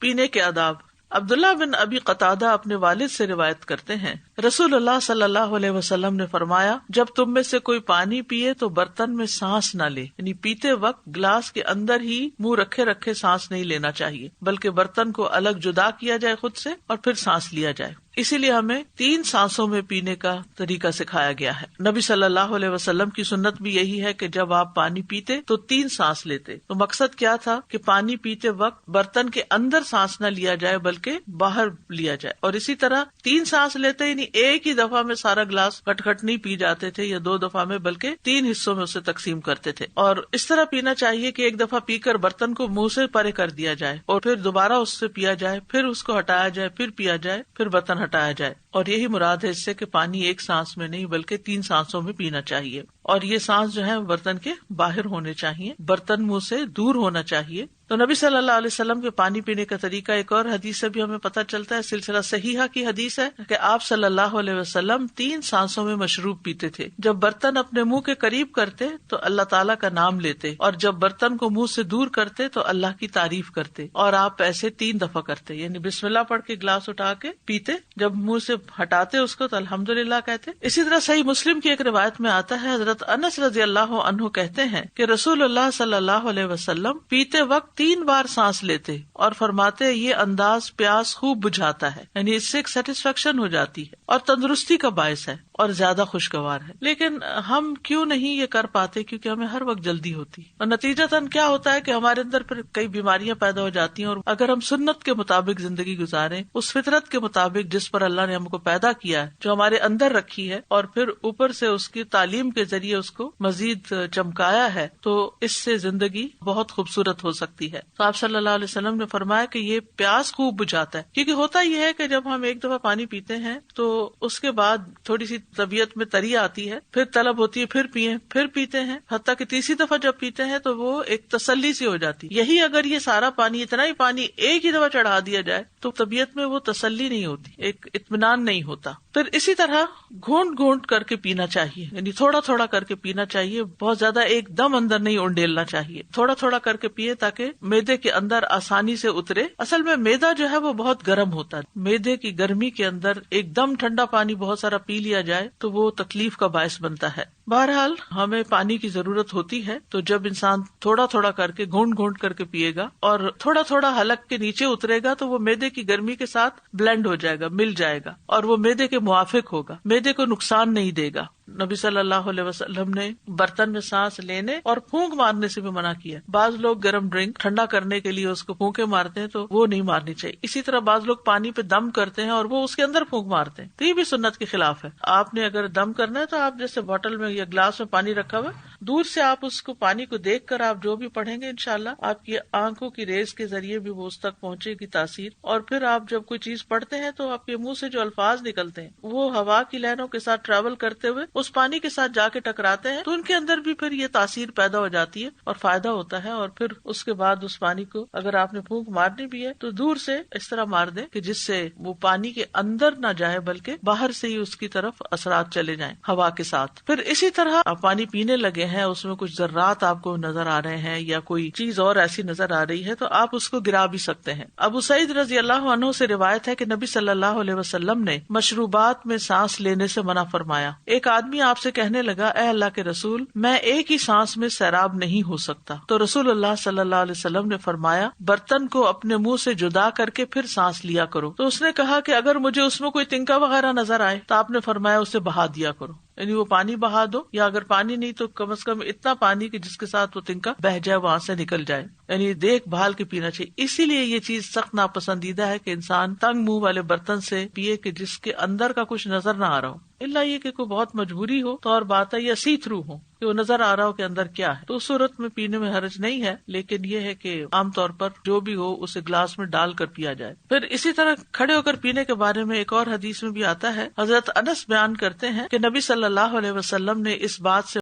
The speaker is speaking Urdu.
پینے کے آداب۔ عبداللہ بن ابی قتادہ اپنے والد سے روایت کرتے ہیں، رسول اللہ صلی اللہ علیہ وسلم نے فرمایا، جب تم میں سے کوئی پانی پیے تو برتن میں سانس نہ لے، یعنی پیتے وقت گلاس کے اندر ہی منہ رکھے رکھے سانس نہیں لینا چاہیے، بلکہ برتن کو الگ جدا کیا جائے خود سے اور پھر سانس لیا جائے۔ اسی لیے ہمیں 3 سانسوں میں پینے کا طریقہ سکھایا گیا ہے۔ نبی صلی اللہ علیہ وسلم کی سنت بھی یہی ہے کہ جب آپ پانی پیتے تو 3 سانس لیتے۔ تو مقصد کیا تھا کہ پانی پیتے وقت برتن کے اندر سانس نہ لیا جائے بلکہ باہر لیا جائے، اور اسی طرح 3 سانس لیتے، یعنی ایک ہی دفعہ میں سارا گلاس کٹ کٹ نہیں پی جاتے تھے یا 2 دفعہ میں، بلکہ 3 حصوں میں اسے تقسیم کرتے تھے۔ اور اس طرح پینا چاہیے کہ ایک دفعہ پی کر برتن کو منہ سے پرے کر دیا جائے اور پھر دوبارہ اس سے پیا جائے، پھر اس کو ہٹایا جائے، پھر پیا جائے، پھر برتن ہٹایا جائے۔ اور یہی مراد ہے اس سے کہ پانی ایک سانس میں نہیں بلکہ 3 سانسوں میں پینا چاہیے، اور یہ سانس جو ہے برتن کے باہر ہونے چاہیے، برتن منہ سے دور ہونا چاہیے۔ تو نبی صلی اللہ علیہ وسلم کے پانی پینے کا طریقہ ایک اور حدیث سے بھی ہمیں پتہ چلتا ہے، سلسلہ صحیحہ کی حدیث ہے کہ آپ صلی اللہ علیہ وسلم 3 سانسوں میں مشروب پیتے تھے۔ جب برتن اپنے منہ کے قریب کرتے تو اللہ تعالیٰ کا نام لیتے، اور جب برتن کو منہ سے دور کرتے تو اللہ کی تعریف کرتے، اور آپ ایسے 3 دفعہ کرتے، یعنی بسم اللہ پڑھ کے گلاس اٹھا کے پیتے، جب منہ سے ہٹاتے اس کو تو الحمدللہ کہتے۔ اسی طرح صحیح مسلم کی ایک روایت میں آتا ہے، حضرت انس رضی اللہ عنہ کہتے ہیں کہ رسول اللہ صلی اللہ علیہ وسلم پیتے وقت 3 بار سانس لیتے اور فرماتے یہ انداز پیاس خوب بجھاتا ہے، یعنی اس سے ایک سیٹسفیکشن ہو جاتی ہے اور تندرستی کا باعث ہے اور زیادہ خوشگوار ہے۔ لیکن ہم کیوں نہیں یہ کر پاتے؟ کیونکہ ہمیں ہر وقت جلدی ہوتی ہے، اور نتیجتاً کیا ہوتا ہے کہ ہمارے اندر پھر کئی بیماریاں پیدا ہو جاتی ہیں۔ اور اگر ہم سنت کے مطابق زندگی گزاریں، اس فطرت کے مطابق جس پر اللہ نے ہم کو پیدا کیا ہے، جو ہمارے اندر رکھی ہے، اور پھر اوپر سے اس کی تعلیم کے ذریعے اس کو مزید چمکایا ہے، تو اس سے زندگی بہت خوبصورت ہو سکتی ہے۔ تو آپ صلی اللہ علیہ وسلم نے فرمایا کہ یہ پیاس خوب بجھاتا ہے، کیونکہ ہوتا یہ ہے کہ جب ہم ایک دفعہ پانی پیتے ہیں تو اس کے بعد تھوڑی سی طبیعت میں تری آتی ہے، پھر طلب ہوتی ہے پھر پیئیں، پھر پیتے ہیں، حتیٰ کہ تیسری دفعہ جب پیتے ہیں تو وہ ایک تسلی سی ہو جاتی ہے۔ یہی اگر یہ سارا پانی، اتنا ہی پانی ایک ہی دفعہ چڑھا دیا جائے تو طبیعت میں وہ تسلی نہیں ہوتی، ایک اطمینان نہیں ہوتا۔ پھر اسی طرح گھونٹ گھونٹ کر کے پینا چاہیے، یعنی تھوڑا تھوڑا کر کے پینا چاہیے، بہت زیادہ ایک دم اندر نہیں انڈیلنا چاہیے، تھوڑا تھوڑا کر کے پیے تاکہ معدے کے اندر آسانی سے اترے۔ اصل میں معدہ جو ہے وہ بہت گرم ہوتا ہے، معدے کی گرمی کے اندر ایک دم ٹھنڈا پانی بہت سارا پی لیا جائے تو وہ تکلیف کا باعث بنتا ہے۔ بہرحال ہمیں پانی کی ضرورت ہوتی ہے، تو جب انسان تھوڑا تھوڑا کر کے گھونٹ گھونٹ کر کے پیے گا اور تھوڑا تھوڑا حلق کے نیچے اترے گا تو وہ معدے کی گرمی کے ساتھ بلینڈ ہو جائے گا، مل جائے گا، اور وہ معدے کے موافق ہوگا، معدے کو نقصان نہیں دے گا۔ نبی صلی اللہ علیہ وسلم نے برتن میں سانس لینے اور پھونک مارنے سے بھی منع کیا۔ بعض لوگ گرم ڈرنک ٹھنڈا کرنے کے لیے اس کو پھونکے مارتے ہیں، تو وہ نہیں مارنی چاہیے۔ اسی طرح بعض لوگ پانی پہ دم کرتے ہیں اور وہ اس کے اندر پھونک مارتے ہیں، تو یہ بھی سنت کے خلاف ہے۔ آپ نے اگر دم کرنا ہے تو آپ جیسے بوتل میں یا گلاس میں پانی رکھا ہوا، دور سے آپ اس کو پانی کو دیکھ کر آپ جو بھی پڑھیں گے انشاءاللہ آپ کی آنکھوں کی ریز کے ذریعے بھی وہ اس تک پہنچے گی تاثیر، اور پھر آپ جب کوئی چیز پڑھتے ہیں تو آپ کے منہ سے جو الفاظ نکلتے ہیں وہ ہوا کی لہروں کے ساتھ ٹریول کرتے ہوئے اس پانی کے ساتھ جا کے ٹکراتے ہیں، تو ان کے اندر بھی پھر یہ تاثیر پیدا ہو جاتی ہے اور فائدہ ہوتا ہے۔ اور پھر اس کے بعد اس پانی کو اگر آپ نے پھونک مارنی بھی ہے تو دور سے اس طرح مار دیں کہ جس سے وہ پانی کے اندر نہ جائے بلکہ باہر سے ہی اس کی طرف اثرات چلے جائیں ہوا کے ساتھ۔ پھر اسی طرح آپ پانی پینے لگے ہیں، اس میں کچھ ذرات آپ کو نظر آ رہے ہیں یا کوئی چیز اور ایسی نظر آ رہی ہے تو آپ اس کو گرا بھی سکتے ہیں۔ ابو سعید رضی اللہ عنہ سے روایت ہے کہ نبی صلی اللہ علیہ وسلم نے مشروبات میں سانس لینے سے منع فرمایا۔ ایک آدمی آپ سے کہنے لگا، اے اللہ کے رسول، میں ایک ہی سانس میں سیراب نہیں ہو سکتا۔ تو رسول اللہ صلی اللہ علیہ وسلم نے فرمایا، برتن کو اپنے منہ سے جدا کر کے پھر سانس لیا کرو۔ تو اس نے کہا کہ اگر مجھے اس میں کوئی تنکا وغیرہ نظر آئے تو آپ نے فرمایا اسے بہا دیا کرو، یعنی وہ پانی بہا دو، یا اگر پانی نہیں تو کم از کم اتنا پانی کہ جس کے ساتھ وہ تنکا بہ جائے، وہاں سے نکل جائے، یعنی دیکھ بھال کے پینا چاہیے۔ اسی لیے یہ چیز سخت ناپسندیدہ ہے کہ انسان تنگ منہ والے برتن سے پیے کہ جس کے اندر کا کچھ نظر نہ آ رہا ہو، الا یہ کہ کوئی بہت مجبوری ہو تو اور بات ہے، یا سی تھرو ہو کہ وہ نظر آ رہا ہو کہ اندر کیا ہے، تو اس صورت میں پینے میں حرج نہیں ہے، لیکن یہ ہے کہ عام طور پر جو بھی ہو اسے گلاس میں ڈال کر پیا جائے۔ پھر اسی طرح کھڑے ہو کر پینے کے بارے میں ایک اور حدیث میں بھی آتا ہے، حضرت انس بیان کرتے ہیں کہ نبی صلی اللہ علیہ وسلم نے اس بات سے